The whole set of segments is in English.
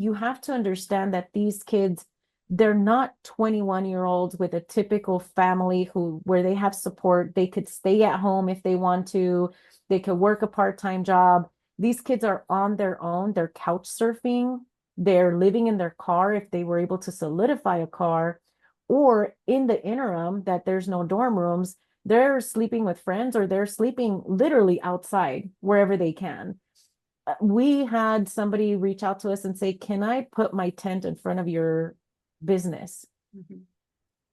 you have to understand that these kids, they're not 21-year-olds with a typical family where they have support. They could stay at home if they want to. They could work a part-time job. These kids are on their own. They're couch surfing. They're living in their car if they were able to solidify a car, or in the interim that there's no dorm rooms, they're sleeping with friends or they're sleeping literally outside wherever they can. We had somebody reach out to us and say, "Can I put my tent in front of your business?" Mhm.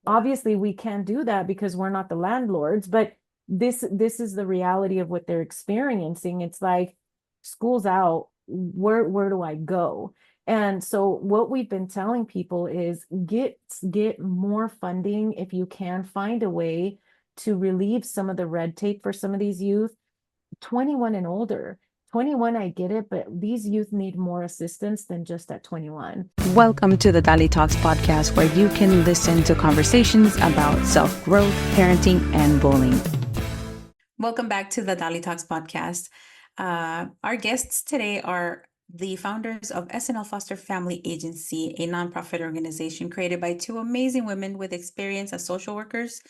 Wow. Obviously, we can't do that because we're not the landlords, but this is the reality of what they're experiencing. It's like, school's out, where do I go? And so what we've been telling people is get more funding if you can, find a way to relieve some of the red tape for some of these youth, 21 and older. 21, I get it, but these youth need more assistance than just at 21. Welcome to the Dali Talks podcast, where you can listen to conversations about self-growth, parenting, and bullying. Welcome back to the Dali Talks podcast. Our guests today are the founders of S&L Foster Family Agency, a nonprofit organization created by two amazing women with experience as social workers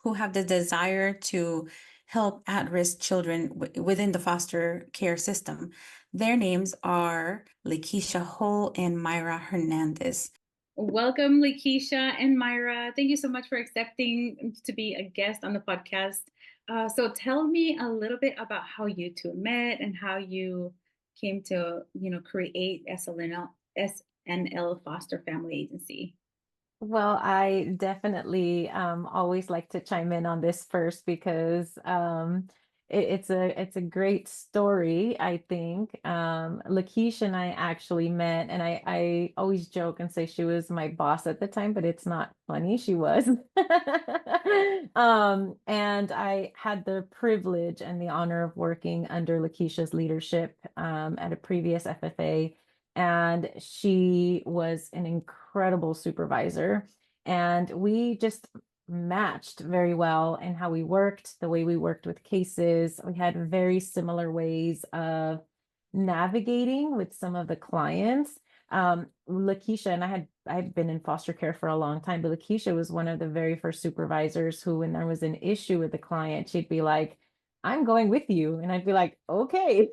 who have the desire to help at-risk children within the foster care system. Their names are Lakeisha Hohl and Myra Hernandez. Welcome, Lakeisha and Myra. Thank you so much for accepting to be a guest on the podcast. So tell me a little bit about how you two met and how you came to, create S&L Foster Family Agency. Well, I definitely always like to chime in on this first because it's a great story, I think. Lakeisha and I actually met, and I always joke and say she was my boss at the time, but it's not funny. She was. And I had the privilege and the honor of working under Lakeisha's leadership at a previous FFA, and she was an incredible supervisor. And we just matched very well in how we worked, the way we worked with cases. We had very similar ways of navigating with some of the clients. Lakeisha and I had been in foster care for a long time, but Lakeisha was one of the very first supervisors who, when there was an issue with the client, she'd be like, "I'm going with you." And I'd be like, "Okay."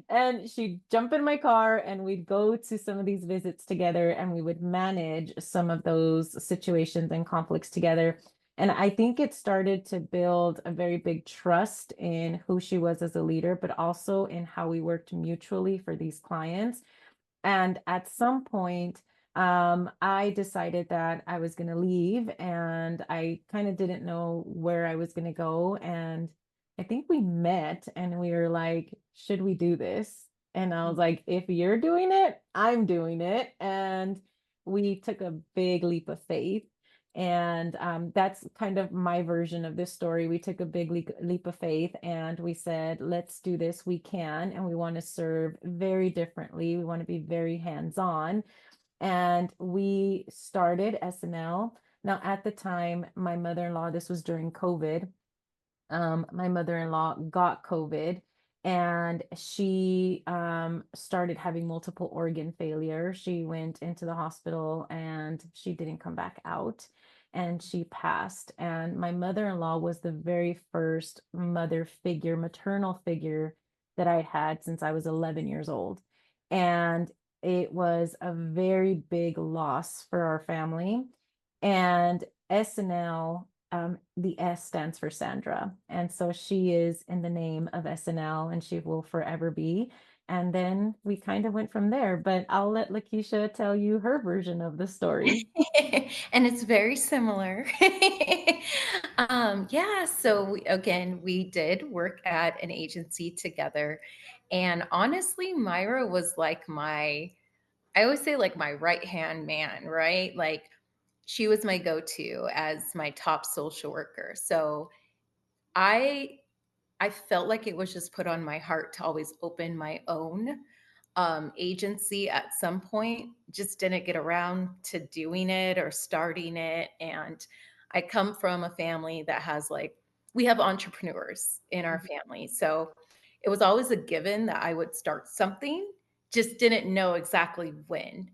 And she'd jump in my car and we'd go to some of these visits together and we would manage some of those situations and conflicts together. And I think it started to build a very big trust in who she was as a leader, but also in how we worked mutually for these clients. And at some point, I decided that I was going to leave and I kind of didn't know where I was going to go. And I think we met and we were like, "Should we do this?" And I was like, "If you're doing it, I'm doing it." And we took a big leap of faith. And that's kind of my version of this story. We took a big leap of faith and we said, "Let's do this. We can. And we want to serve very differently. We want to be very hands-on." And we started S&L. Now, at the time, my mother-in-law, this was during COVID, my mother-in-law got COVID and she started having multiple organ failure. She went into the hospital and she didn't come back out and she passed. And my mother-in-law was the very first mother figure, maternal figure that I had since I was 11 years old. And it was a very big loss for our family. And S&L, the S stands for Sandra. And so she is in the name of S&L and she will forever be. And then we kind of went from there, but I'll let Lakeisha tell you her version of the story. And it's very similar. Yeah, so again, we did work at an agency together. And honestly, Myra was like I always say like my right hand man, right? Like she was my go to as my top social worker. So I I felt like it was just put on my heart to always open my own agency at some point. Just didn't get around to doing it or starting it. And I come from a family that has like, we have entrepreneurs in our family. So it was always a given that I would start something just didn't know exactly when.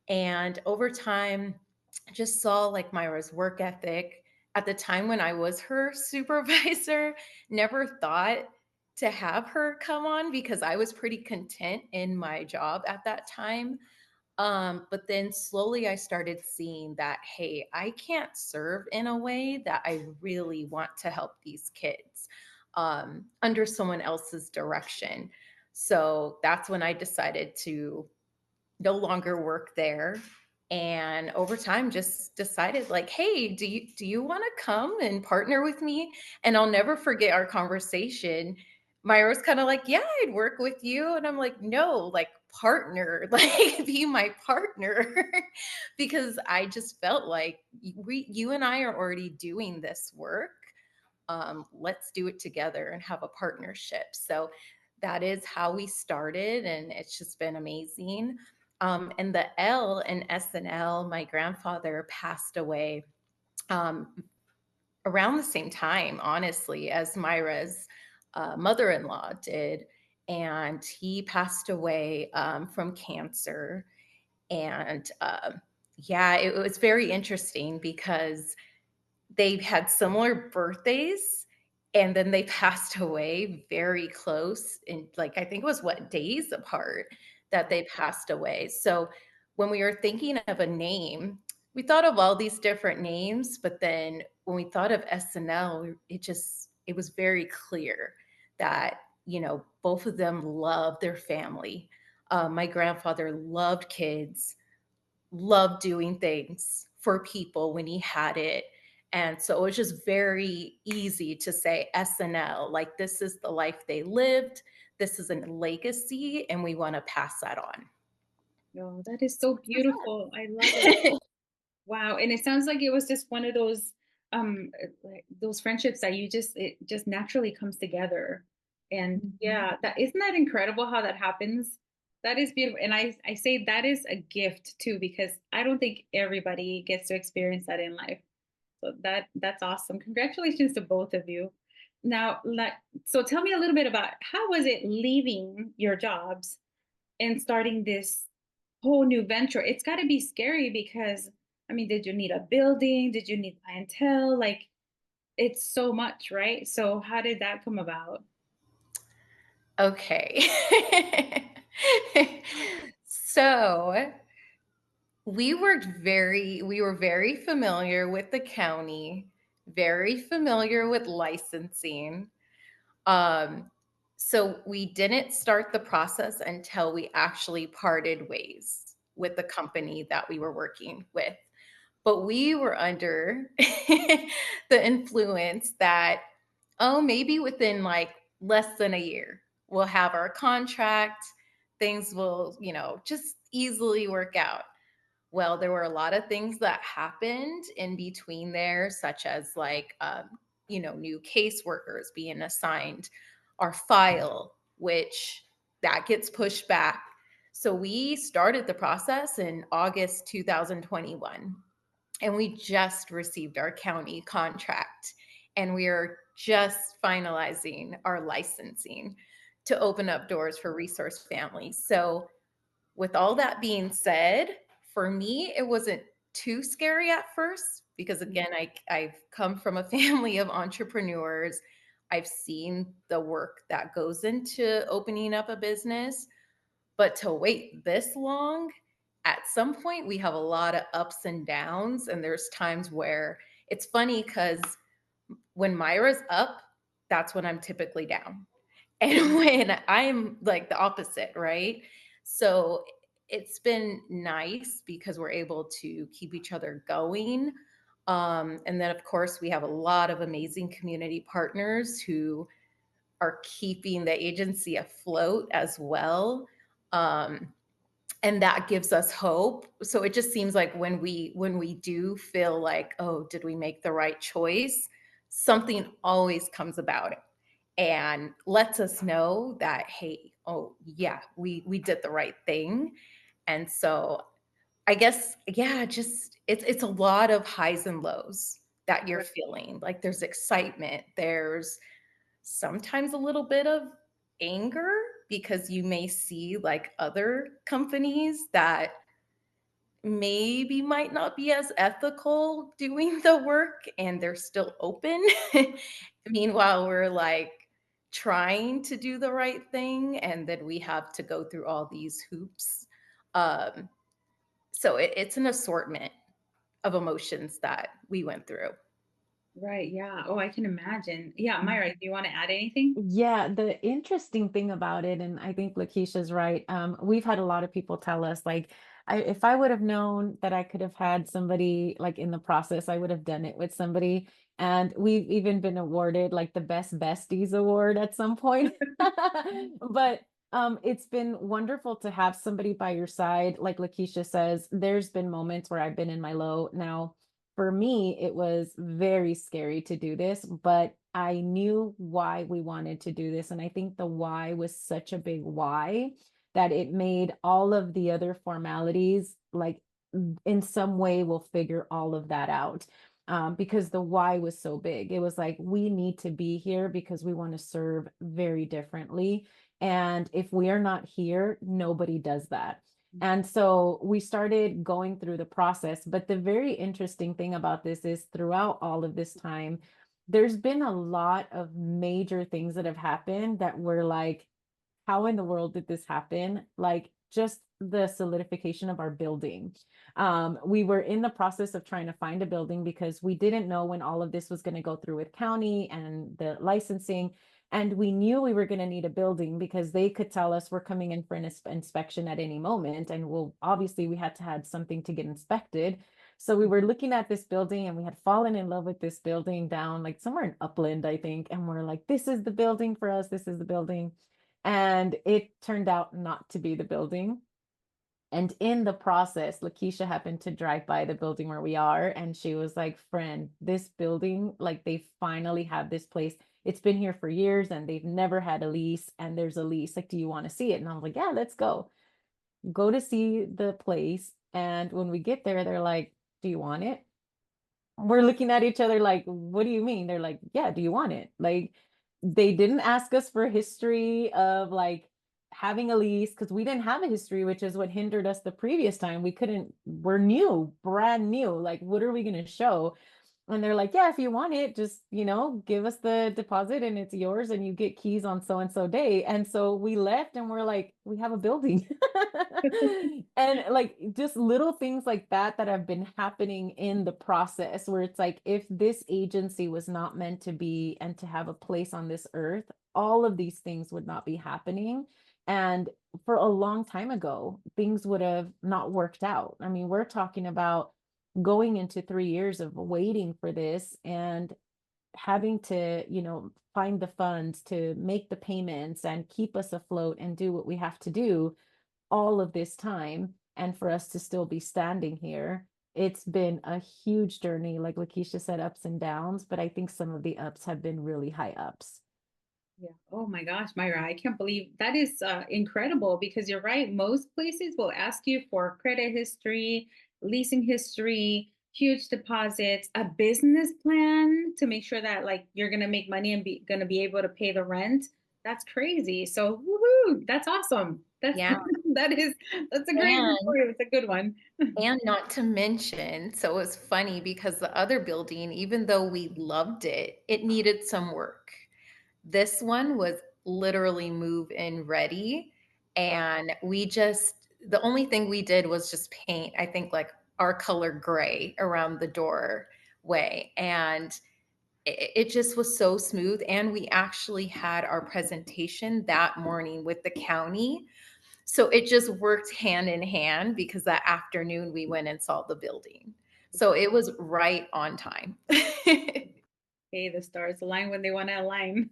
And over time, I just saw like Myra's work ethic. At the time when I was her supervisor, never thought to have her come on because I was pretty content in my job at that time. But then slowly I started seeing that, hey, I can't serve in a way that I really want to help these kids under someone else's direction. So that's when I decided to no longer work there, and over time just decided like, hey, do you want to come and partner with me? And I'll never forget our conversation. Myra was kind of like, yeah, I'd work with you, and I'm like, no, like partner, like be my partner. Because I just felt like you and I are already doing this work. Let's do it together and have a partnership. So that is how we started, and it's just been amazing. And the L in S&L, my grandfather passed away um, around the same time, honestly, as Myra's mother-in-law did. And he passed away from cancer. And yeah, it was very interesting because they had similar birthdays, and then they passed away very close in, like, I think it was what, days apart that they passed away. So when we were thinking of a name, we thought of all these different names, but then when we thought of SNL, it was very clear that, both of them loved their family. My grandfather loved kids, loved doing things for people when he had it. And so it was just very easy to say SNL, like this is the life they lived, this is a legacy, and we want to pass that on. Oh, that is so This beautiful. I love it. is us. Wow, and it sounds like it was just one of those like those friendships that it just naturally comes together. And Mhm. yeah, that isn't that incredible how that happens? That is beautiful. And I say that is a gift too, because I don't think everybody gets to experience that in life. So that's awesome. Congratulations to both of you. Now, so tell me a little bit about how was it leaving your jobs and starting this whole new venture? It's got to be scary because, I mean, did you need a building? Did you need clientele? Like, it's so much, right? So, how did that come about? Okay. So we were very familiar with the county, very familiar with licensing. Um, so we didn't start the process until we actually parted ways with the company that we were working with. But we were under the influence that, oh, maybe within like less than a year, we'll have our contract, things will, just easily work out. Well, there were a lot of things that happened in between there, such as like, new caseworkers being assigned our file, which that gets pushed back. So we started the process in August 2021, and we just received our county contract, and we are just finalizing our licensing to open up doors for resource families. So with all that being said, for me, it wasn't too scary at first because, again, I've come from a family of entrepreneurs. I've seen the work that goes into opening up a business, but to wait this long, at some point, we have a lot of ups and downs. And there's times where it's funny because when Myra's up, that's when I'm typically down. And when I'm like the opposite, right? So it's been nice because we're able to keep each other going. And then, of course, we have a lot of amazing community partners who are keeping the agency afloat as well. Um, and that gives us hope. So it just seems like when we do feel like, oh, did we make the right choice, something always comes about it and lets us know that, hey, oh yeah, we did the right thing. And so I guess, yeah, just it's a lot of highs and lows that you're feeling. Like there's excitement, there's sometimes a little bit of anger, because you may see like other companies that maybe might not be as ethical doing the work and they're still open. Meanwhile, we're like trying to do the right thing and then we have to go through all these hoops. Um, so it's an assortment of emotions that we went through. Right. Yeah. Oh, I can imagine. Yeah. Myra, do you want to add anything? Yeah, the interesting thing about it, and I think Lakeisha's right. We've had a lot of people tell us, like, if I would have known that I could have had somebody like in the process, I would have done it with somebody. And we've even been awarded like the Best Besties Award at some point. But it's been wonderful to have somebody by your side. Like Lakeisha says, there's been moments where I've been in my low. Now, for me, it was very scary to do this, but I knew why we wanted to do this. And I think the why was such a big why that it made all of the other formalities like in some way we'll figure all of that out. Because the why was so big. It was like, we need to be here because we want to serve very differently. And if we are not here, nobody does that. And so we started going through the process. But the very interesting thing about this is throughout all of this time, there's been a lot of major things that have happened that were like, how in the world did this happen? Like just the solidification of our building. We were in the process of trying to find a building because we didn't know when all of this was going to go through with county and the licensing. And we knew we were going to need a building because they could tell us we're coming in for an inspection at any moment. And well, obviously we had to have something to get inspected. So we were looking at this building and we had fallen in love with this building down like somewhere in Upland, I think. And we're like, this is the building for us. This is the building. And it turned out not to be the building. And in the process, Lakeisha happened to drive by the building where we are. And she was like, friend, this building, like they finally have this place. It's been here for years and they've never had a lease. And there's a lease. Like, do you want to see it? And I was like, yeah, let's go. Go to see the place. And when we get there, they're like, do you want it? We're looking at each other like, what do you mean? They're like, yeah, do you want it? Like, they didn't ask us for history of like having a lease because we didn't have a history, which is what hindered us the previous time. We're new, brand new. Like, what are we going to show? And they're like, yeah, if you want it, just, give us the deposit and it's yours and you get keys on so and so day. And so we left and we're like, we have a building. And like just little things like that have been happening in the process where it's like, if this agency was not meant to be and to have a place on this earth, all of these things would not be happening. And for a long time ago, things would have not worked out. I mean, we're talking about going into 3 years of waiting for this and having to, find the funds to make the payments and keep us afloat and do what we have to do all of this time. And for us to still be standing here, it's been a huge journey. Like Lakeisha said, ups and downs, but I think some of the ups have been really high ups. Yeah. Oh my gosh, Myra, I can't believe that is incredible because you're right. Most places will ask you for credit history, leasing history, huge deposits, a business plan to make sure that like you're gonna make money and be gonna be able to pay the rent. That's crazy. So woohoo, that's awesome. That's Yeah. that's a great And story. It's a good one. and not to mention, so it was funny because the other building, even though we loved it, it needed some work. This one was literally move in ready. And the only thing we did was just paint, I think, like our color gray around the doorway. And it just was so smooth. And we actually had our presentation that morning with the county. So it just worked hand in hand because that afternoon we went and saw the building. So it was right on time. Hey, the stars align when they want to align.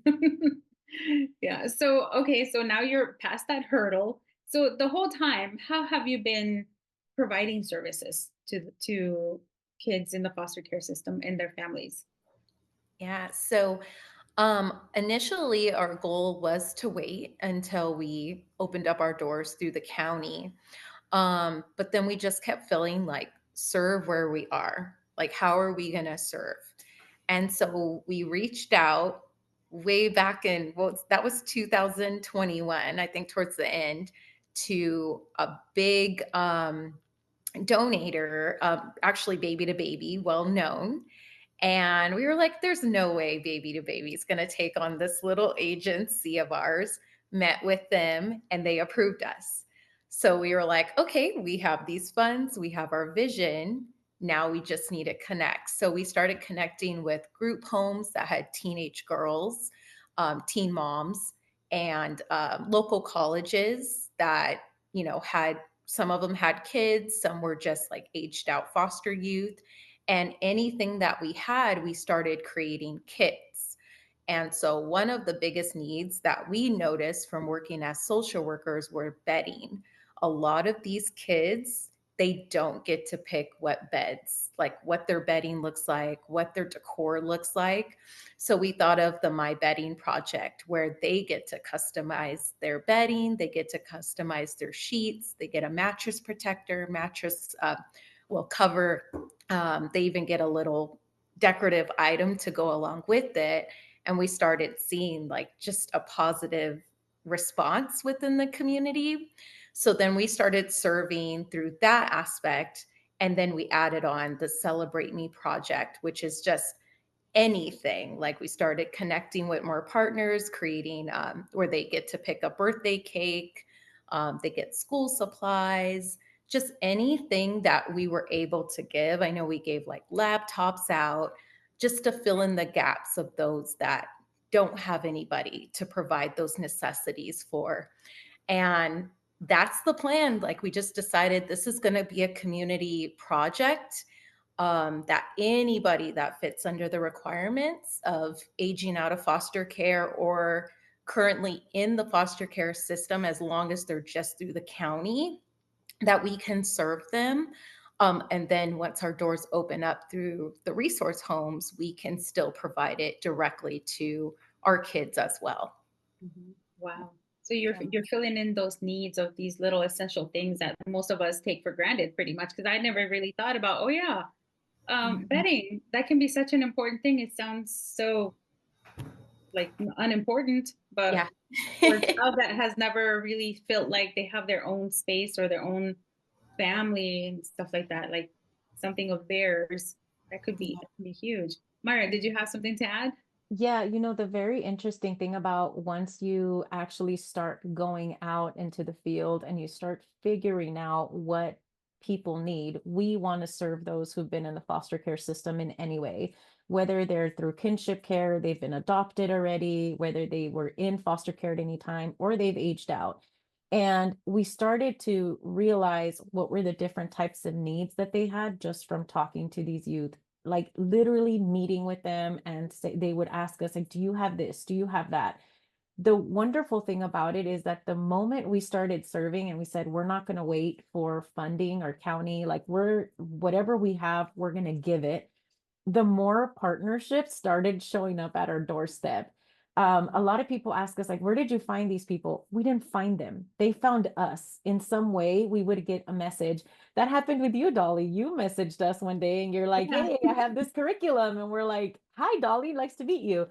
Yeah. So, okay. So now you're past that hurdle. So the whole time, how have you been providing services to kids in the foster care system and their families? Yeah. So initially our goal was to wait until we opened up our doors through the county. But then we just kept feeling like serve where we are. Like, how are we going to serve? And so we reached out. way back in, well, that was 2021, I think towards the end, to a big donator, actually Baby to Baby, well known. And we were like, there's no way Baby to Baby is going to take on this little agency of ours. Met with them and they approved us. So we were like, okay, we have these funds, we have our vision. Now we just need to connect. So we started connecting with group homes that had teenage girls, teen moms, and local colleges that, had, some of them had kids, some were just like aged out foster youth. And anything that we had, we started creating kits. And so, one of the biggest needs that we noticed from working as social workers were bedding. A lot of these kids, they don't get to pick what beds, like what their bedding looks like, what their decor looks like. So, we thought of the My Bedding Project, where they get to customize their bedding, they get to customize their sheets, they get a mattress protector, mattress will cover. They even get a little decorative item to go along with it. And we started seeing like just a positive response within the community. So then we started serving through that aspect. And then we added on the Celebrate Me project, which is just anything. Like we started connecting with more partners, creating where they get to pick a birthday cake, they get school supplies, just anything that we were able to give. I know we gave like laptops out just to fill in the gaps of those that don't have anybody to provide those necessities for. And that's the plan. Like we just decided this is going to be a community project, that anybody that fits under the requirements of aging out of foster care or currently in the foster care system, as long as they're just through the county, that we can serve them. And then once our doors open up through the resource homes, we can still provide it directly to our kids as well. Wow. So you're filling in those needs of these little essential things that most of us take for granted pretty much. Because I never really thought about, oh yeah, bedding, that can be such an important thing. It sounds so like unimportant, but Yeah. for a child that has never really felt like they have their own space or their own family and stuff like that, like something of theirs, that could be huge. Myra, did you have something to add? Yeah, the very interesting thing about once you actually start going out into the field and you start figuring out what people need, we want to serve those who've been in the foster care system in any way, whether they're through kinship care, they've been adopted already, whether they were in foster care at any time, or they've aged out. And we started to realize what were the different types of needs that they had just from talking to these youth, like literally meeting with them, and they would ask us like, do you have this, do you have that? The wonderful thing about it is that the moment we started serving and we said we're not going to wait for funding or county, like we're whatever we have, we're going to give it, the more partnerships started showing up at our doorstep. A lot of people ask us, like, where did you find these people? We didn't find them. They found us in some way. We would get a message. That happened with you, Dali. You messaged us one day and you're like, Yeah. hey, I have this curriculum. And we're like, hi, Dali, nice to meet you.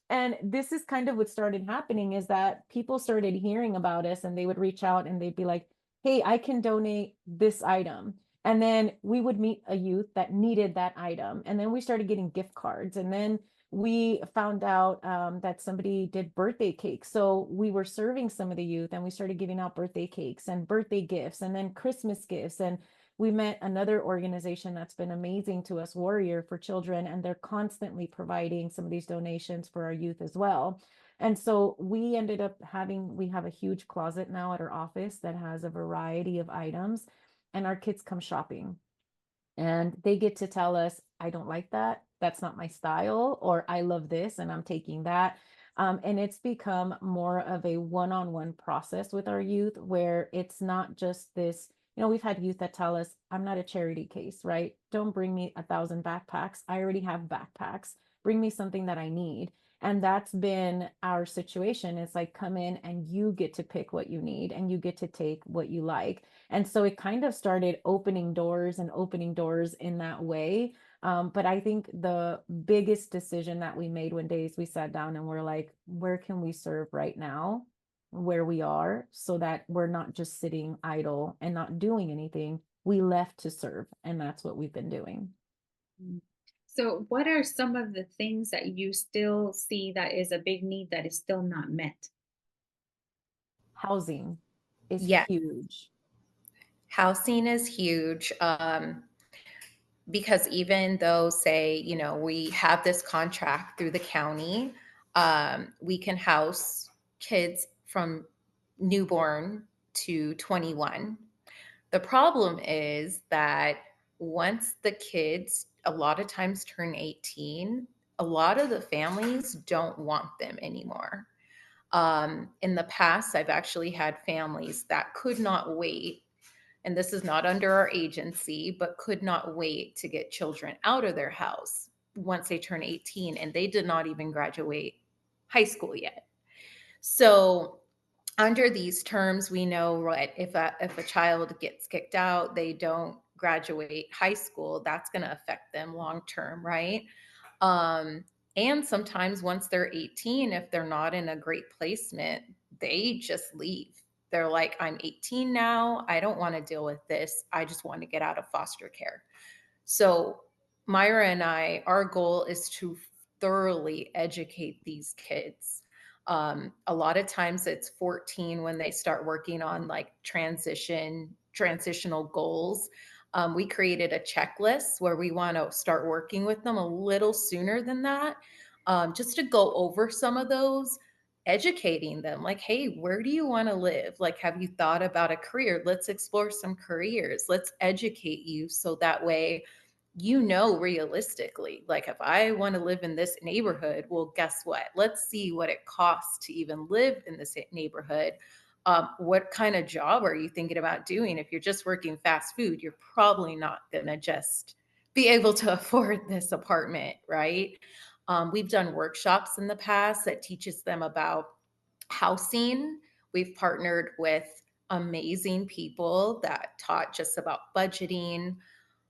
And this is kind of what started happening, is that people started hearing about us and they would reach out and they'd be like, hey, I can donate this item. And then we would meet a youth that needed that item. And then we started getting gift cards. And then we found out that somebody did birthday cakes. So we were serving some of the youth and we started giving out birthday cakes and birthday gifts and then Christmas gifts. And we met another organization that's been amazing to us, Warrior for Children, and they're constantly providing some of these donations for our youth as well. And so we ended up we have a huge closet now at our office that has a variety of items, and our kids come shopping and they get to tell us, I don't like that, that's not my style, or I love this and I'm taking that. And it's become more of a one-on-one process with our youth, where it's not just this, we've had youth that tell us, I'm not a charity case, right? Don't bring me 1,000 backpacks, I already have backpacks, bring me something that I need. And that's been our situation. It's like, come in and you get to pick what you need and you get to take what you like. And so it kind of started opening doors and opening doors in that way. But I think the biggest decision that we made one day is we sat down and we're like, where can we serve right now, where we are, so that we're not just sitting idle and not doing anything. We left to serve, and that's what we've been doing. So, what are some of the things that you still see that is a big need that is still not met? Housing is Yeah, huge. housing is huge. Because even though, say, we have this contract through the county, we can house kids from newborn to 21. The problem is that once the kids a lot of times turn 18, a lot of the families don't want them anymore. In the past, I've actually had families that could not wait, and this is not under our agency, but could not wait to get children out of their house once they turn 18, and they did not even graduate high school yet. So under these terms, we know, right, if a child gets kicked out, they don't graduate high school, that's going to affect them long term, right? Um, and sometimes once they're 18, if they're not in a great placement, they just leave. They're like, I'm 18 now. I don't want to deal with this. I just want to get out of foster care. So, Myra and I, our goal is to thoroughly educate these kids. A lot of times it's 14 when they start working on like transitional goals. We created a checklist where we want to start working with them a little sooner than that, just to go over some of those, educating them like, hey, where do you want to live? Like, have you thought about a career? Let's explore some careers. Let's educate you so that way realistically, like if I want to live in this neighborhood, well, guess what? Let's see what it costs to even live in this neighborhood. What kind of job are you thinking about doing? If you're just working fast food, you're probably not going to just be able to afford this apartment, right? We've done workshops in the past that teaches them about housing. We've partnered with amazing people that taught just about budgeting.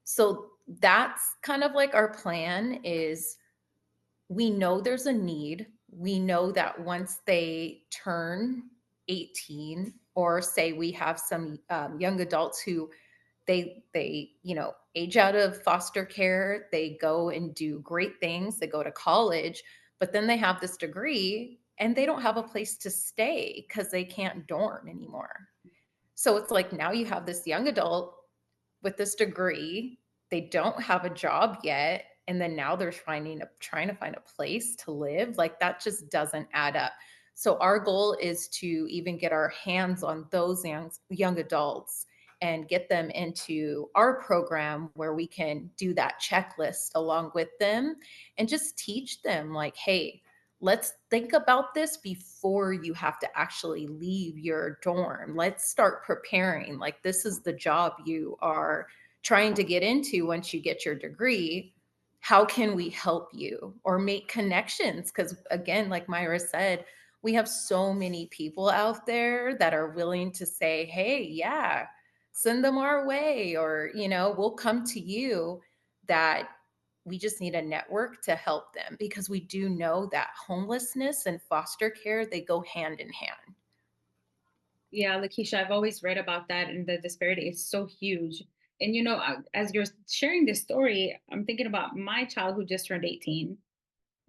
So that's kind of like our plan is we know there's a need. We know that once they turn 18, or say we have some young adults who they age out of foster care, they go and do great things, they go to college, but then they have this degree and they don't have a place to stay because they can't dorm anymore. So it's like now you have this young adult with this degree, they don't have a job yet, and then now they're trying to find a place to live. Like that just doesn't add up. So our goal is to even get our hands on those young adults and get them into our program where we can do that checklist along with them and just teach them like, hey, let's think about this before you have to actually leave your dorm. Let's start preparing. Like, this is the job you are trying to get into once you get your degree. How can we help you or make connections? Because, again, like Myra said, we have so many people out there that are willing to say, hey, yeah, send them our way, or, we'll come to you. That we just need a network to help them, because we do know that homelessness and foster care, they go hand in hand. Yeah, Lakeisha, I've always read about that, and the disparity is so huge. And as you're sharing this story, I'm thinking about my child who just turned 18,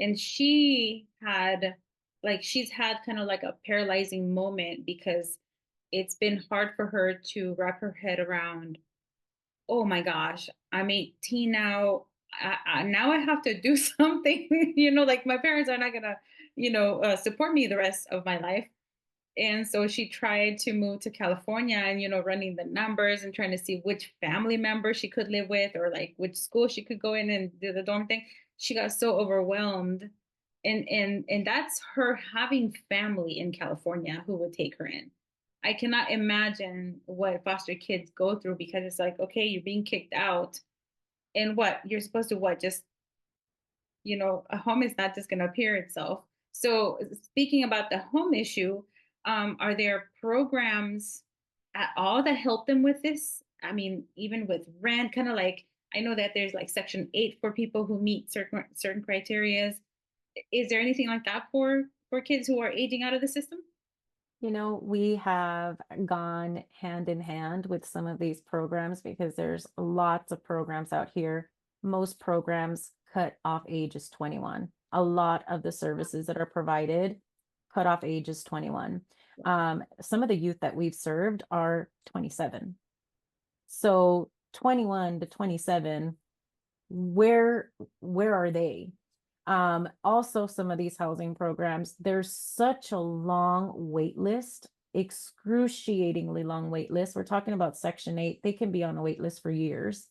and she's had kind of like a paralyzing moment because it's been hard for her to wrap her head around, oh my gosh, I'm 18 now. Now I have to do something, like my parents are not gonna, support me the rest of my life. And so she tried to move to California and, running the numbers and trying to see which family member she could live with, or like which school she could go in and do the dorm thing. She got so overwhelmed. And that's her having family in California who would take her in. I cannot imagine what foster kids go through, because it's like, okay, you're being kicked out, and what you're supposed to, what, just, a home is not just going to appear itself. So speaking about the home issue, are there programs at all that help them with this? I mean, even with rent, kind of like, I know that there's like Section 8 for people who meet certain criterias. Is there anything like that for kids who are aging out of the system? You know, we have gone hand in hand with some of these programs because there's lots of programs out here. Most programs cut off age is 21. A lot of the services that are provided cut off age is 21. Some of the youth that we've served are 27. So 21 to 27, where are they? Also some of these housing programs, there's such a long wait list, excruciatingly long wait list. We're talking about Section 8, they can be on a wait list for years.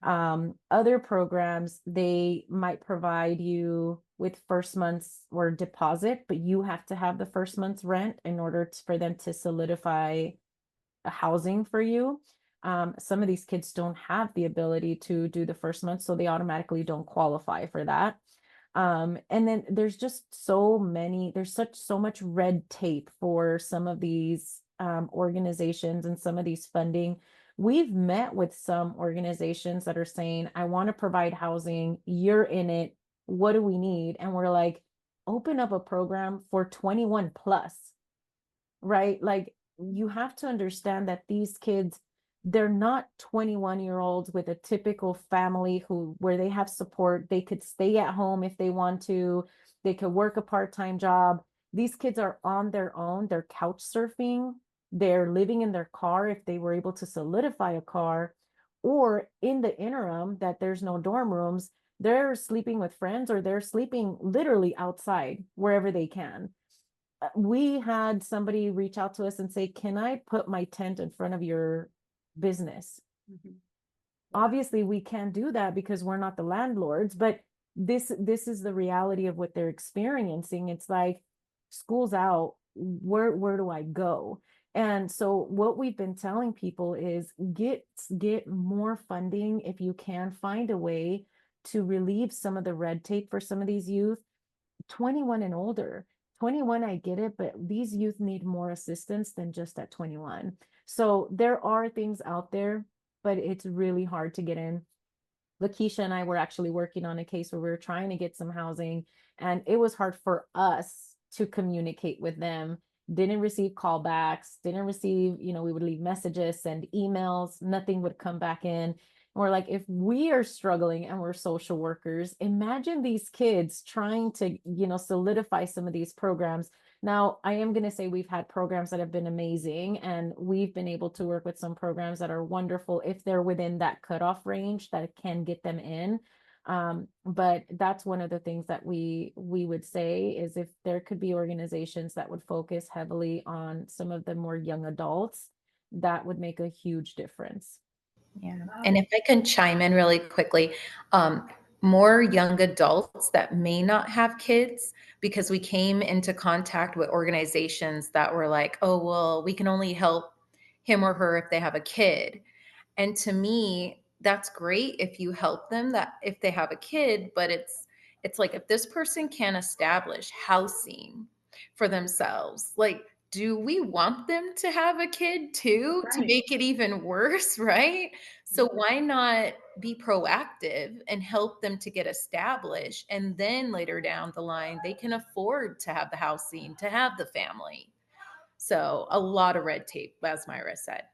Other programs, they might provide you with first month's or deposit, but you have to have the first month's rent in order for them to solidify a housing for you. Some of these kids don't have the ability to do the first month, so they automatically don't qualify for that. And then there's just there's so much red tape for some of these organizations and some of these funding. We've met with some organizations that are saying, I want to provide housing, you're in it, what do we need? And we're like, open up a program for 21 plus, right? Like, you have to understand that these kids, they're not 21-year-olds with a typical family where they have support. They could stay at home if they want to. They could work a part-time job. These kids are on their own. They're couch surfing. They're living in their car if they were able to solidify a car, or in the interim that there's no dorm rooms, they're sleeping with friends or they're sleeping literally outside wherever they can. We had somebody reach out to us and say, can I put my tent in front of your business? Mhm. Obviously we can't do that because we're not the landlords, but this is the reality of what they're experiencing. It's like, school's out, where do I go? And so what we've been telling people is get more funding. If you can find a way to relieve some of the red tape for some of these youth, 21 and older. 21, I get it, but these youth need more assistance than just at 21. So there are things out there, but it's really hard to get in. Lakeisha and I were actually working on a case where we were trying to get some housing, and it was hard for us to communicate with them. Didn't receive callbacks, didn't receive, we would leave messages, send emails, nothing would come back in. And we're like, if we are struggling and we're social workers, imagine these kids trying to, solidify some of these programs. Now, I am going to say we've had programs that have been amazing, and we've been able to work with some programs that are wonderful if they're within that cutoff range that can get them in. But that's one of the things that we would say is, if there could be organizations that would focus heavily on some of the more young adults, that would make a huge difference. Yeah. And if I can chime in really quickly, more young adults that may not have kids, because we came into contact with organizations that were like, oh, well, we can only help him or her if they have a kid. And to me, that's great if you help them, that if they have a kid, but it's like, if this person can establish housing for themselves, like, do we want them to have a kid too, to Right. make it even worse, right? So why not be proactive and help them to get established, and then later down the line they can afford to have the housing, to have the family. So a lot of red tape, as Myra said.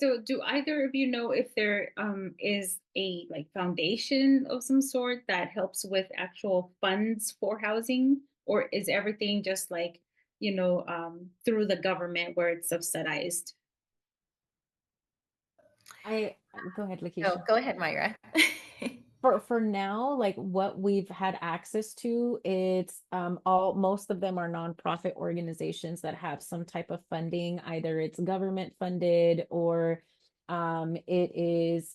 So do either of you know if there is a like foundation of some sort that helps with actual funds for housing, or is everything just like, through the government where it's subsidized? I Go ahead, Oh, Lakeisha. go ahead, Myra. For now, like what we've had access to, it's most of them are nonprofit organizations that have some type of funding. Either it's government funded, or it is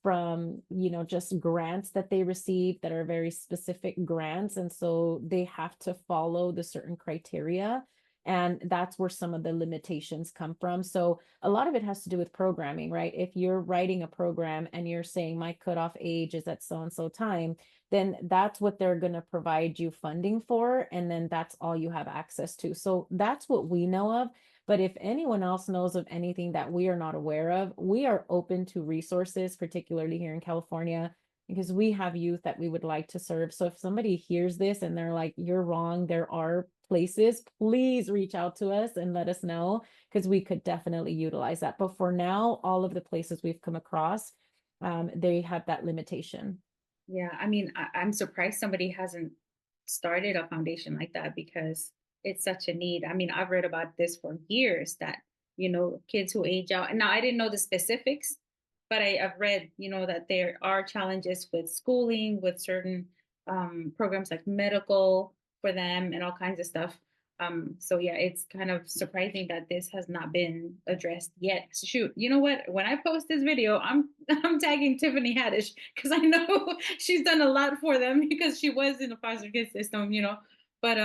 from just grants that they receive that are very specific grants, and so they have to follow the certain criteria, and that's where some of the limitations come from. So a lot of it has to do with programming, right? If you're writing a program and you're saying my cutoff age is at so and so time, then that's what they're going to provide you funding for. And then that's all you have access to. So that's what we know of. But if anyone else knows of anything that we are not aware of, we are open to resources, particularly here in California, because we have youth that we would like to serve. So if somebody hears this and they're like, you're wrong, there are places, please reach out to us and let us know, because we could definitely utilize that. But for now, all of the places we've come across, they have that limitation. Yeah, I mean, I'm surprised somebody hasn't started a foundation like that because it's such a need. I mean, I've read about this for years that, kids who age out. And now I didn't know the specifics, but I've read, that there are challenges with schooling, with certain programs like medical for them and all kinds of stuff. So yeah, it's kind of surprising that this has not been addressed yet. Shoot, you know what? When I post this video, I'm I'm tagging Tiffany Haddish because I know she's done a lot for them because she was in the foster care system. But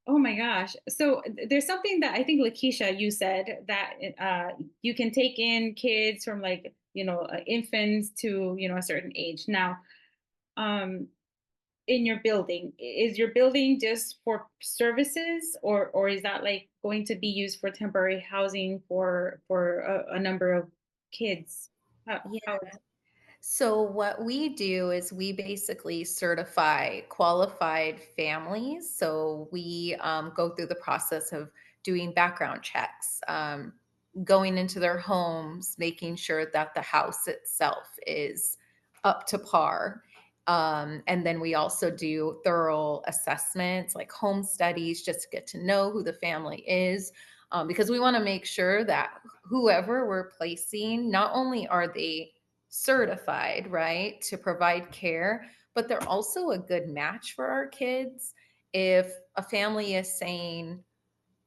oh my gosh. So there's something that I think Lakeisha, you said that you can take in kids from like, infants to, a certain age. Now, um in your building, is your building just for services, or is that like going to be used for temporary housing for a number of kids? How Yeah. So what we do is we basically certify qualified families. So we go through the process of doing background checks, going into their homes, making sure that the house itself is up to par. And then we also do thorough assessments like home studies just to get to know who the family is. Because we want to make sure that whoever we're placing, not only are they certified, right, to provide care, but they're also a good match for our kids. If a family is saying,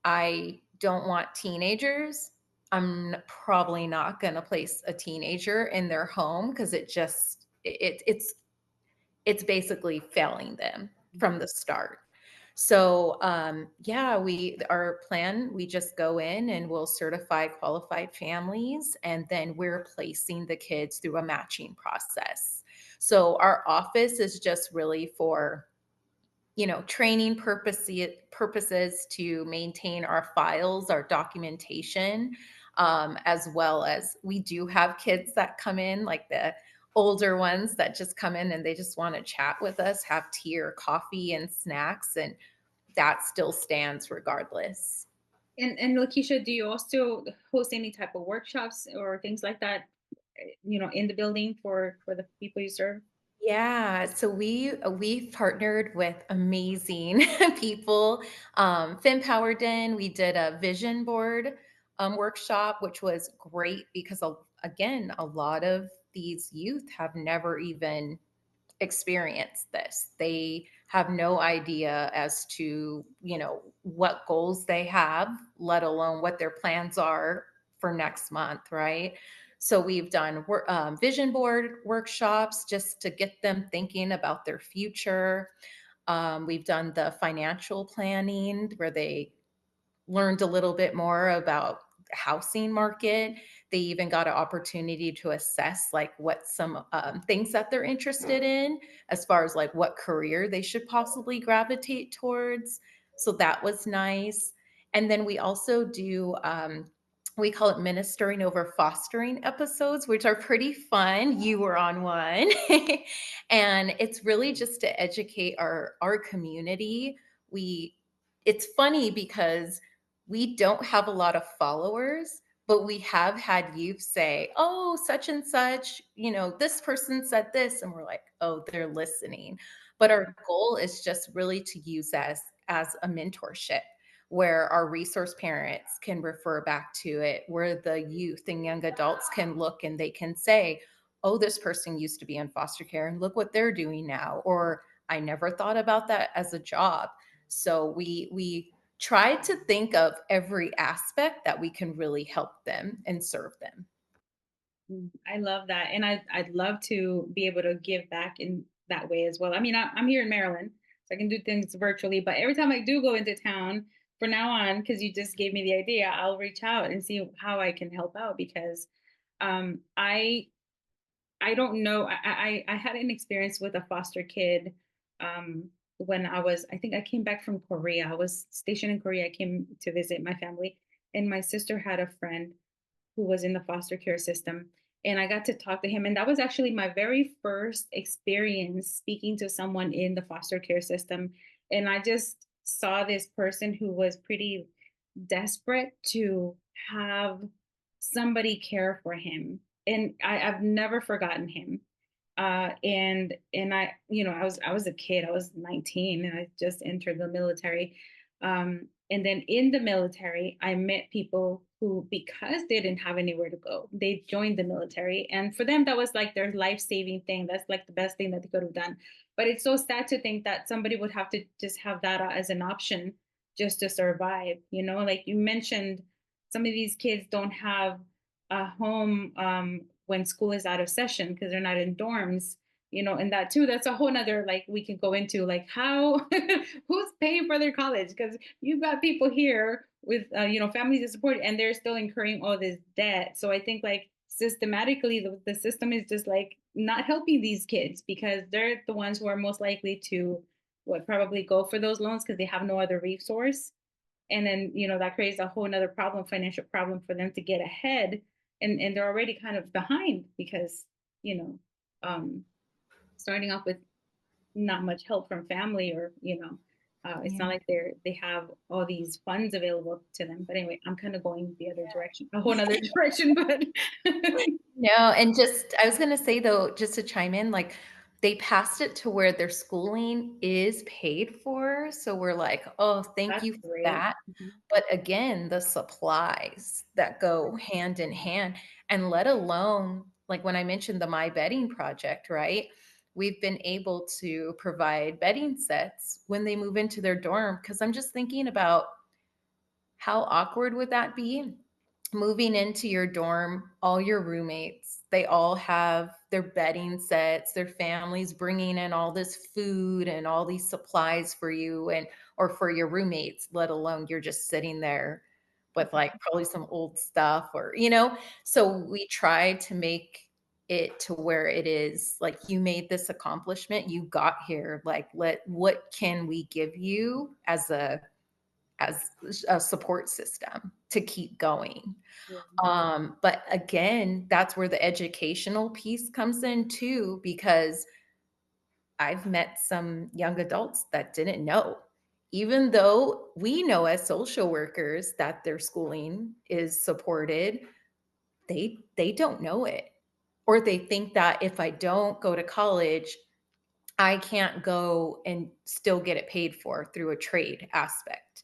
I don't want teenagers, I'm probably not going to place a teenager in their home because it's basically failing them from the start. So yeah, our plan, we just go in and we'll certify qualified families, and then we're placing the kids through a matching process. So our office is just really for training purposes to maintain our files, our documentation, as well as we do have kids that come in, like the older ones that just come in and they just want to chat with us, have tea or coffee and snacks, and that still stands regardless. and Lakeisha, do you also host any type of workshops or things like that, in the building for the people you serve? Yeah, so we've partnered with amazing people. Finn Powerden, we did a vision board workshop, which was great because again, a lot of these youth have never even experience this. They have no idea as to, what goals they have, let alone what their plans are for next month, right? So we've done vision board workshops just to get them thinking about their future. We've done the financial planning where they learned a little bit more about the housing market. They even got an opportunity to assess like what some things that they're interested in, as far as like what career they should possibly gravitate towards. So that was nice. And then we also do we call it ministering over fostering episodes, which are pretty fun. You were on one. And it's really just to educate our community. We It's funny because we don't have a lot of followers, but we have had youth say, oh, such and such, this person said this. And we're like, oh, they're listening. But our goal is just really to use as a mentorship where our resource parents can refer back to it, where the youth and young adults can look and they can say, oh, this person used to be in foster care and look what they're doing now. Or I never thought about that as a job. So we try to think of every aspect that we can really help them and serve them. I love that. And I'd love to be able to give back in that way as well. I mean, I'm here in Maryland, so I can do things virtually, but every time I do go into town for now on, because you just gave me the idea, I'll reach out and see how I can help out because um, I I don't know. I had an experience with a foster kid when I think I came back from Korea. I was stationed in Korea. I came to visit my family. and my sister had a friend who was in the foster care system. And I got to talk to him. And that was actually my very first experience speaking to someone in the foster care system. And I just saw this person who was pretty desperate to have somebody care for him. And I've never forgotten him. And I, I was a kid. I was 19 and I just entered the military. And then in the military, I met people who, because they didn't have anywhere to go, they joined the military. And for them, that was like their life-saving thing. That's like the best thing that they could have done. But it's so sad to think that somebody would have to just have that as an option just to survive. Like you mentioned, some of these kids don't have a home when school is out of session because they're not in dorms. And that too, that's a whole nother, like, we can go into, like, how who's paying for their college, because you've got people here with families to support, and they're still incurring all this debt. So I think, like, systematically the system is just like not helping these kids, because they're the ones who are most likely to probably go for those loans because they have no other resource. And then that creates a whole nother problem, financial problem, for them to get ahead. And they're already kind of behind because you know um starting off with not much help from family, or it's not like they have all these funds available to them. But anyway, I'm kind of going the other direction, a whole other direction. But No, and just I was gonna say though, just to chime in, like they passed it to where their schooling is paid for. So we're like, oh, thank that's you for great. that. But again, the supplies that go hand in hand, and let alone like when I mentioned the My Bedding project, right? We've been able to provide bedding sets when they move into their dorm. Cause I'm just thinking about how awkward would that be? Moving into your dorm, all your roommates, they all have their bedding sets, their families bringing in all this food and all these supplies for you and or for your roommates, let alone you're just sitting there with like probably some old stuff or so we try to make it to where it is like you made this accomplishment, you got here, like what can we give you as a support system to keep going. But again, that's where the educational piece comes in too, because I've met some young adults that didn't know, even though we know as social workers that their schooling is supported, they don't know it. Or they think that if I don't go to college, I can't go and still get it paid for through a trade aspect.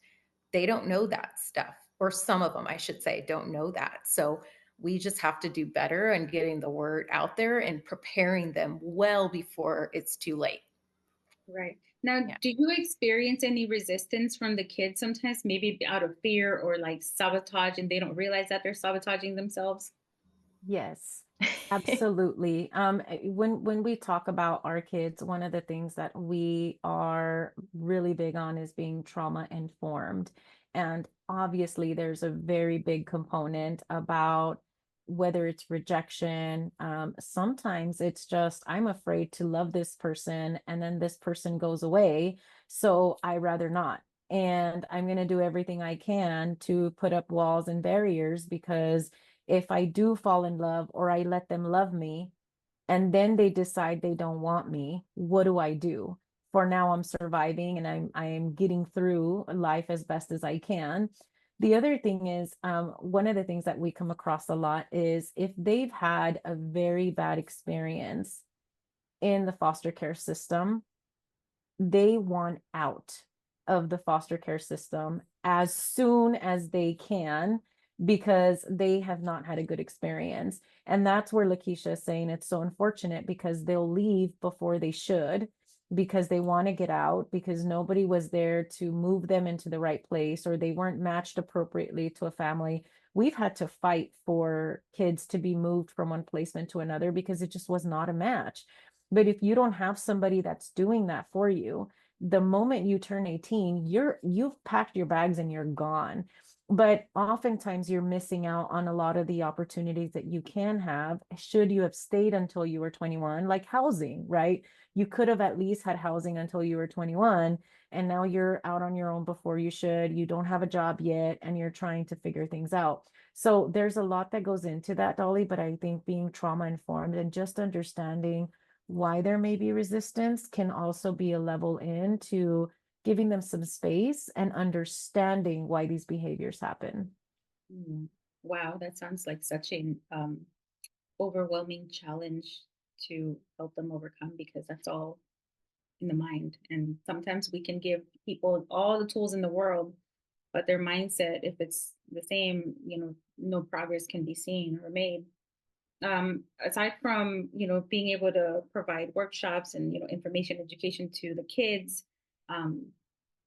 They don't know that stuff, or some of them, I should say, don't know that. So we just have to do better and getting the word out there and preparing them well before it's too late. Right. Now, Yeah. do you experience any resistance from the kids sometimes, maybe out of fear or like sabotage, and they don't realize that they're sabotaging themselves? Yes, absolutely. When we talk about our kids, one of the things that we are really big on is being trauma informed. And obviously, there's a very big component about whether it's rejection. Sometimes it's just, I'm afraid to love this person, and then this person goes away. So I rather not. And I'm going to do everything I can to put up walls and barriers, because if I do fall in love or I let them love me and then they decide they don't want me, what do I do? For now, I'm surviving and I am getting through life as best as I can. The other thing is, one of the things that we come across a lot is if they've had a very bad experience in the foster care system, they want out of the foster care system as soon as they can, because they have not had a good experience. And that's where Lakeisha is saying it's so unfortunate, because they'll leave before they should, because they want to get out, because nobody was there to move them into the right place, or they weren't matched appropriately to a family. We've had to fight for kids to be moved from one placement to another because it just was not a match. But if you don't have somebody that's doing that for you, the moment you turn 18, you've packed your bags and you're gone. But oftentimes you're missing out on a lot of the opportunities that you can have should you have stayed until you were 21, like housing, right? You could have at least had housing until you were 21, and now you're out on your own before you should. You don't have a job yet, and you're trying to figure things out. So there's a lot that goes into that, Dolly, but I think being trauma informed and just understanding why there may be resistance can also be a level into giving them some space and understanding why these behaviors happen. Wow, that sounds like such an overwhelming challenge to help them overcome, because that's all in the mind. And sometimes we can give people all the tools in the world, but their mindset, if it's the same, no progress can be seen or made. Aside from, being able to provide workshops and, information education to the kids, um,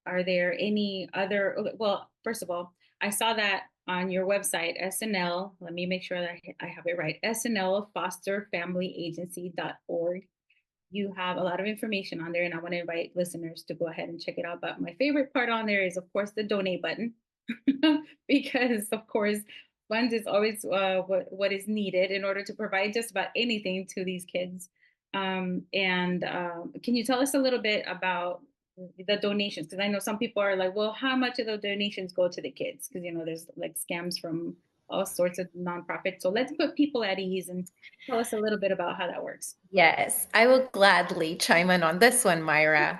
are there any other, well, first of all, I saw that on your website, SNL, let me make sure that I have it right, SNL Foster Family Agency.org. You have a lot of information on there, and I want to invite listeners to go ahead and check it out. But my favorite part on there is, of course, the donate button, because, of course, funds is always what is needed in order to provide just about anything to these kids. And can you tell us a little bit about the donations? Because I know some people are like, well, how much of the donations go to the kids? Because, there's like scams from all sorts of nonprofits. So let's put people at ease and tell us a little bit about how that works. Yes, I will gladly chime in on this one, Myra.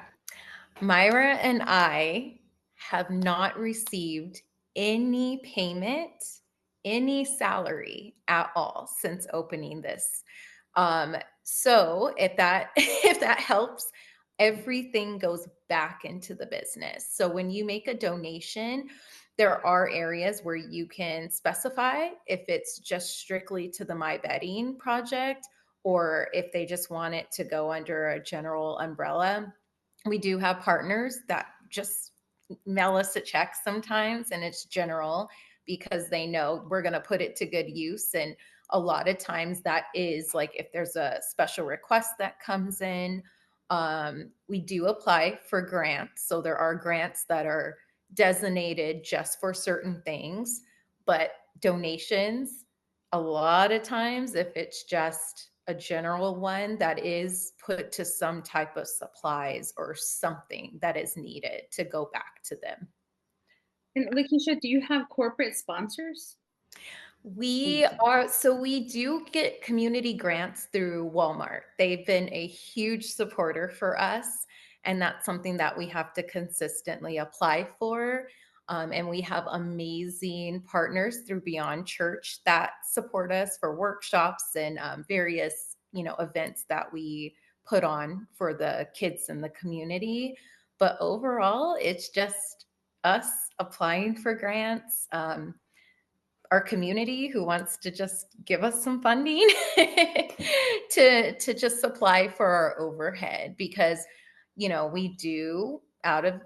Myra and I have not received any payment, any salary at all since opening this. So if that if that helps, everything goes back into the business. So when you make a donation, there are areas where you can specify if it's just strictly to the My Bedding project, or if they just want it to go under a general umbrella. We do have partners that just mail us a check sometimes, and it's general because they know we're going to put it to good use. And a lot of times that is like if there's a special request that comes in, we do apply for grants. So there are grants that are designated just for certain things, but donations, a lot of times, if it's just a general one, that is put to some type of supplies or something that is needed to go back to them. And Lakeisha, do you have corporate sponsors? We do get community grants through Walmart. They've been a huge supporter for us, and that's something that we have to consistently apply for. And we have amazing partners through Beyond Church that support us for workshops and various, events that we put on for the kids in the community. But overall, it's just us applying for grants. Our community who wants to just give us some funding to just supply for our overhead, because we do, out of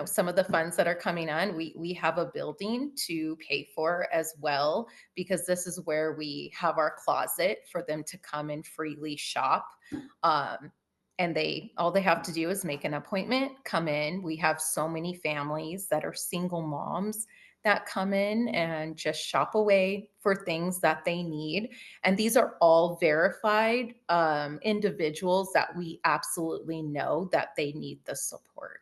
some of the funds that are coming on, we have a building to pay for as well, because this is where we have our closet for them to come and freely shop. And all they have to do is make an appointment, come in. We have so many families that are single moms that come in and just shop away for things that they need. And these are all verified individuals that we absolutely know that they need the support.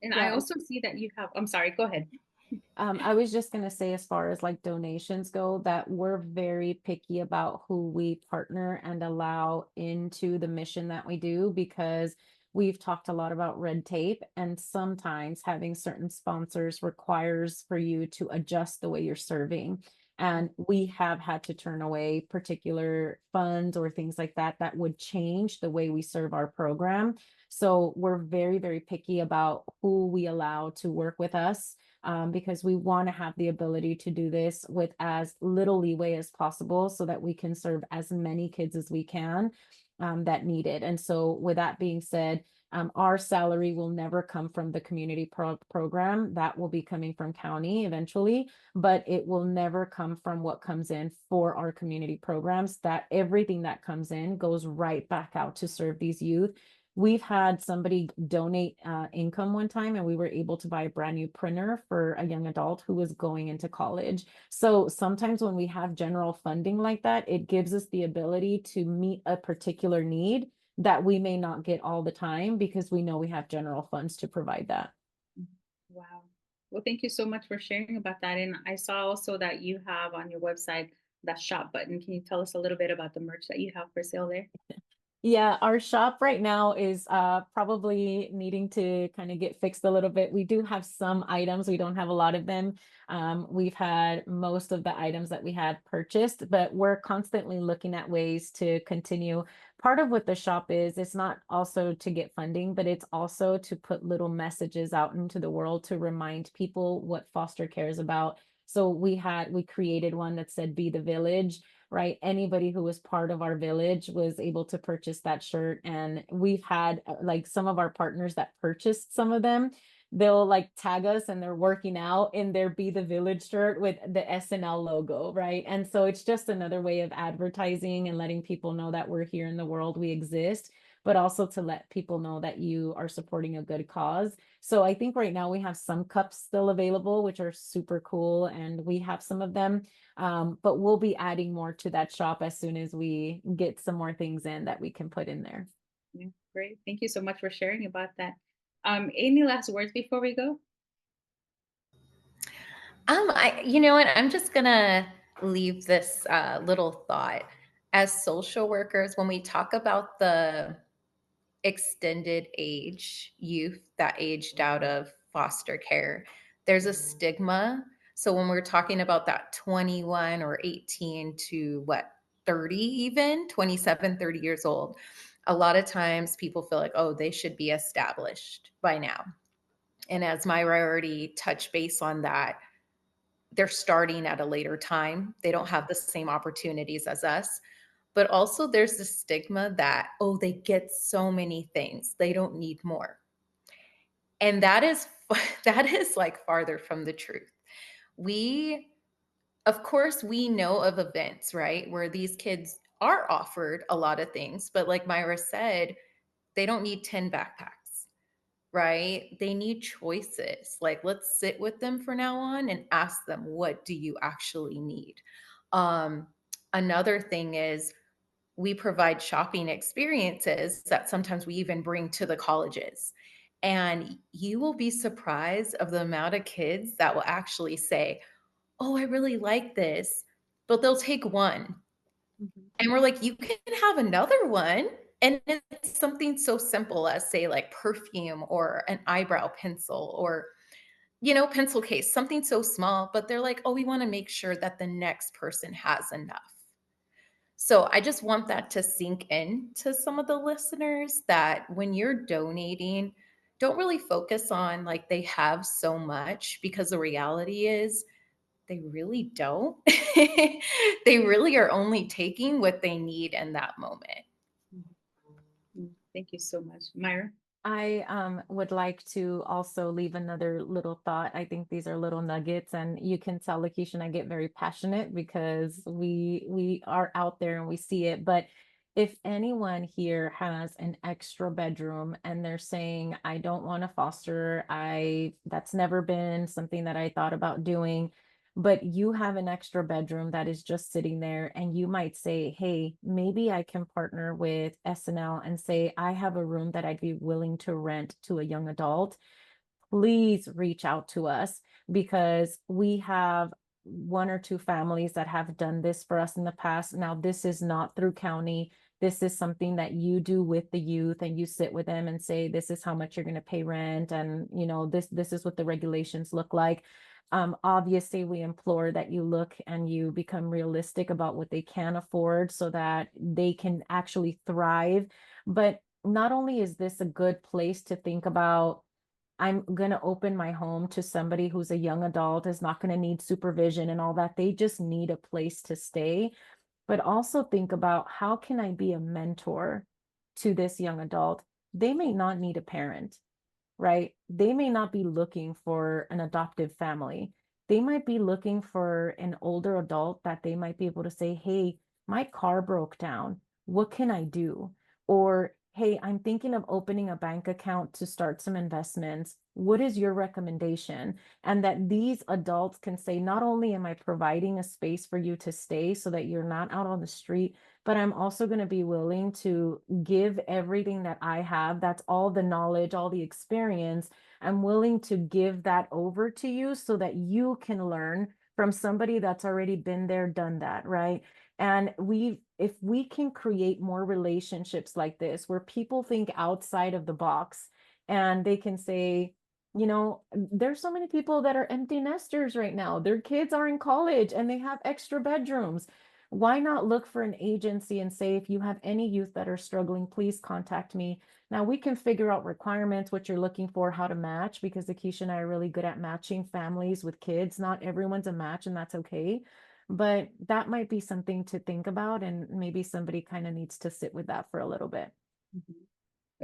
And Yeah. I also see that you have, I'm sorry, go ahead. I was just going to say, as far as like donations go, that we're very picky about who we partner and allow into the mission that we do, because we've talked a lot about red tape, and sometimes having certain sponsors requires for you to adjust the way you're serving. And we have had to turn away particular funds or things like that that would change the way we serve our program. So we're very, very picky about who we allow to work with us, because we want to have the ability to do this with as little leeway as possible so that we can serve as many kids as we can that need it. And so with that being said, our salary will never come from the community program. That will be coming from county eventually, but it will never come from what comes in for our community programs. That everything that comes in goes right back out to serve these youth. We've had somebody donate income one time, and we were able to buy a brand new printer for a young adult who was going into college. So sometimes when we have general funding like that, it gives us the ability to meet a particular need that we may not get all the time because we know we have general funds to provide that. Wow. Well, thank you so much for sharing about that. And I saw also that you have on your website that shop button. Can you tell us a little bit about the merch that you have for sale there? Yeah, our shop right now is probably needing to kind of get fixed a little bit. We do have some items, we don't have a lot of them. We've had most of the items that we had purchased, but we're constantly looking at ways to continue. Part of what the shop is, it's not also to get funding, but it's also to put little messages out into the world to remind people what foster care is about. So we created one that said "Be the Village," right? Anybody who was part of our village was able to purchase that shirt. And we've had like some of our partners that purchased some of them, they'll like tag us and they're working out in their Be the Village shirt with the S&L logo, right? And so it's just another way of advertising and letting people know that we're here in the world, we exist, but also to let people know that you are supporting a good cause. So I think right now we have some cups still available, which are super cool. And we have some of them, but we'll be adding more to that shop as soon as we get some more things in that we can put in there. Yeah, great. Thank you so much for sharing about that. Any last words before we go? You know what? I'm just gonna leave this little thought. As social workers, when we talk about the extended age youth that aged out of foster care, there's a stigma. So when we're talking about that 21 or 18 to what, 30, even 27, 30 years old, a lot of times people feel like, oh, they should be established by now. And as Myra already touched base on that, they're starting at a later time. They don't have the same opportunities as us. But also, there's the stigma that, oh, they get so many things, they don't need more. And that is that is like farther from the truth. We, of course, we know of events, right, where these kids are offered a lot of things, but like Myra said, they don't need 10 backpacks, right? They need choices. Like, let's sit with them for now on and ask them, what do you actually need? Um, Another thing is, we provide shopping experiences that sometimes we even bring to the colleges. And you will be surprised of the amount of kids that will actually say, oh, I really like this, but they'll take one. Mhm. And we're like, you can have another one. And it's something so simple as, say, like perfume or an eyebrow pencil or, pencil case, something so small. But they're like, oh, we want to make sure that the next person has enough. So I just want that to sink in to some of the listeners, that when you're donating, don't really focus on like they have so much, because the reality is they really don't. They really are only taking what they need in that moment. Thank you so much. Myra? I would like to also leave another little thought. I think these are little nuggets, and you can tell Lakeisha and I get very passionate because we are out there and we see it. But if anyone here has an extra bedroom and they're saying, I don't want to foster, that's never been something that I thought about doing, but you have an extra bedroom that is just sitting there, and you might say, hey, maybe I can partner with S&L and say I have a room that I'd be willing to rent to a young adult. Please reach out to us, because we have one or two families that have done this for us in the past. Now, this is not through county. This is something that you do with the youth, and you sit with them and say, this is how much you're going to pay rent, and this is what the regulations look like. Obviously, we implore that you look and you become realistic about what they can afford so that they can actually thrive. But not only is this a good place to think about, I'm going to open my home to somebody who's a young adult, is not going to need supervision and all that. They just need a place to stay. But also think about, how can I be a mentor to this young adult? They may not need a parent, right? They may not be looking for an adoptive family. They might be looking for an older adult that they might be able to say, hey, my car broke down. What can I do? Or hey, I'm thinking of opening a bank account to start some investments. What is your recommendation? And that these adults can say, not only am I providing a space for you to stay so that you're not out on the street, but I'm also going to be willing to give everything that I have. That's all the knowledge, all the experience. I'm willing to give that over to you so that you can learn from somebody that's already been there, done that, right? And if we can create more relationships like this, where people think outside of the box and they can say, there's so many people that are empty nesters right now. Their kids are in college and they have extra bedrooms. Why not look for an agency and say, if you have any youth that are struggling, please contact me. Now we can figure out requirements, what you're looking for, how to match, because Lakeisha and I are really good at matching families with kids. Not everyone's a match, and that's okay. But that might be something to think about, and maybe somebody kind of needs to sit with that for a little bit. Mhm.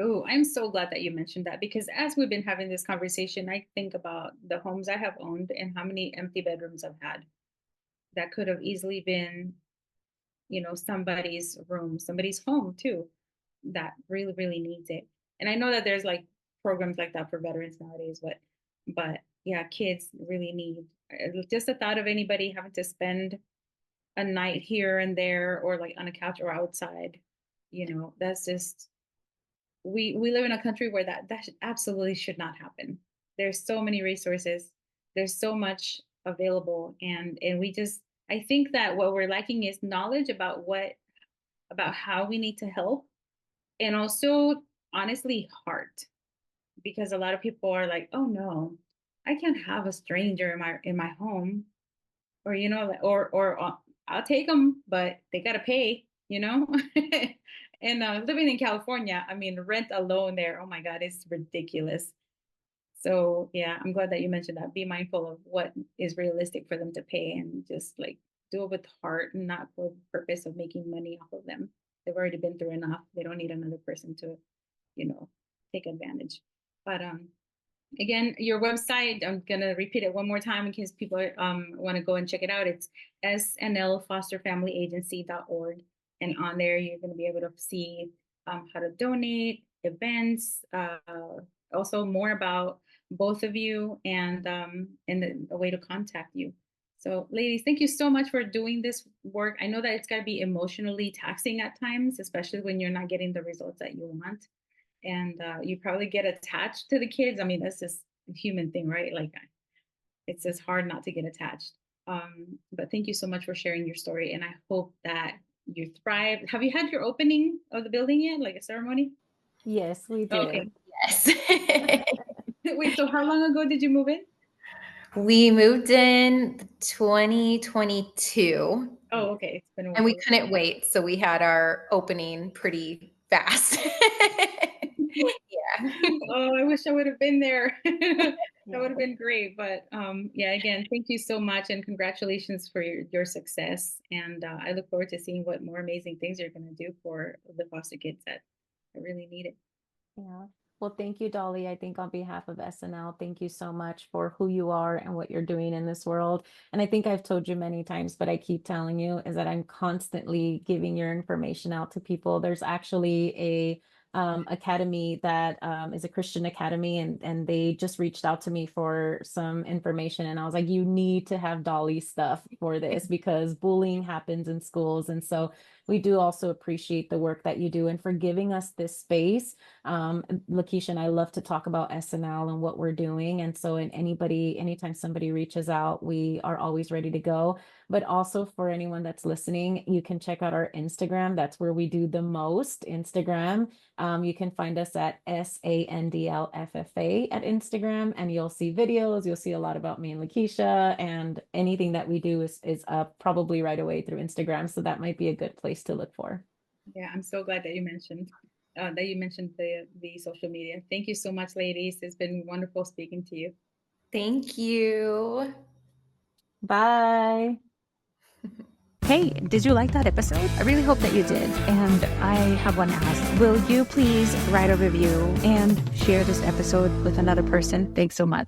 Oh, I'm so glad that you mentioned that, because as we've been having this conversation, I think about the homes I have owned and how many empty bedrooms I've had that could have easily been, somebody's room, somebody's home too, that really, really needs it. And I know that there's like programs like that for veterans nowadays, but yeah, kids really need just the thought of anybody having to spend a night here and there or like on a couch or outside, that's just we live in a country where that absolutely should not happen. There's so many resources, there's so much available, and we just, I think that what we're lacking is knowledge about how we need to help, and also honestly heart, because a lot of people are like, oh no, I can't have a stranger in my home, or I'll take them, but they gotta pay. And living in California, I mean, rent alone there, oh my God, it's ridiculous. So yeah, I'm glad that you mentioned that. Be mindful of what is realistic for them to pay, and just like do it with heart and not for the purpose of making money off of them. They've already been through enough. They don't need another person to, you know, take advantage. But again, your website, I'm gonna repeat it one more time in case people want to go and check it out. It's snlfosterfamilyagency.org. And on there, you're gonna be able to see how to donate, events, also more about both of you, and a way to contact you. So ladies, thank you so much for doing this work. I know that it's gotta be emotionally taxing at times, especially when you're not getting the results that you want. And you probably get attached to the kids. I mean, that's just a human thing, right? Like, it's just hard not to get attached. But thank you so much for sharing your story, and I hope that you thrive. Have you had your opening of the building yet, like a ceremony? Yes, we did. Okay. Yes. Wait, so how long ago did you move in? We moved in 2022. Oh, okay. It's been a while. And we couldn't wait. So we had our opening pretty fast. Yeah. Oh, I wish I would have been there. That would have been great. But yeah, again, thank you so much, and congratulations for your success. And I look forward to seeing what more amazing things you're going to do for the foster kids that really need it. Yeah. Well, thank you, Dali. I think on behalf of S&L, thank you so much for who you are and what you're doing in this world. And I think I've told you many times, but I keep telling you, is that I'm constantly giving your information out to people. There's actually a academy that is a Christian academy, and they just reached out to me for some information, and I was like, you need to have Dali stuff for this, because bullying happens in schools. And so we do also appreciate the work that you do, and for giving us this space. Lakeisha and I love to talk about S&L and what we're doing, and so anytime somebody reaches out, we are always ready to go. But also, for anyone that's listening, you can check out our Instagram. That's where we do the most. Instagram. You can find us at SANDLFFA at Instagram, and you'll see videos. You'll see a lot about me and Lakeisha, and anything that we do is up probably right away through Instagram. So that might be a good place to look for. Yeah, I'm so glad that you mentioned the social media. Thank you so much, ladies. It's been wonderful speaking to you. Thank you. Bye. Hey, did you like that episode? I really hope that you did. And I have one ask. Will you please write a review and share this episode with another person? Thanks so much.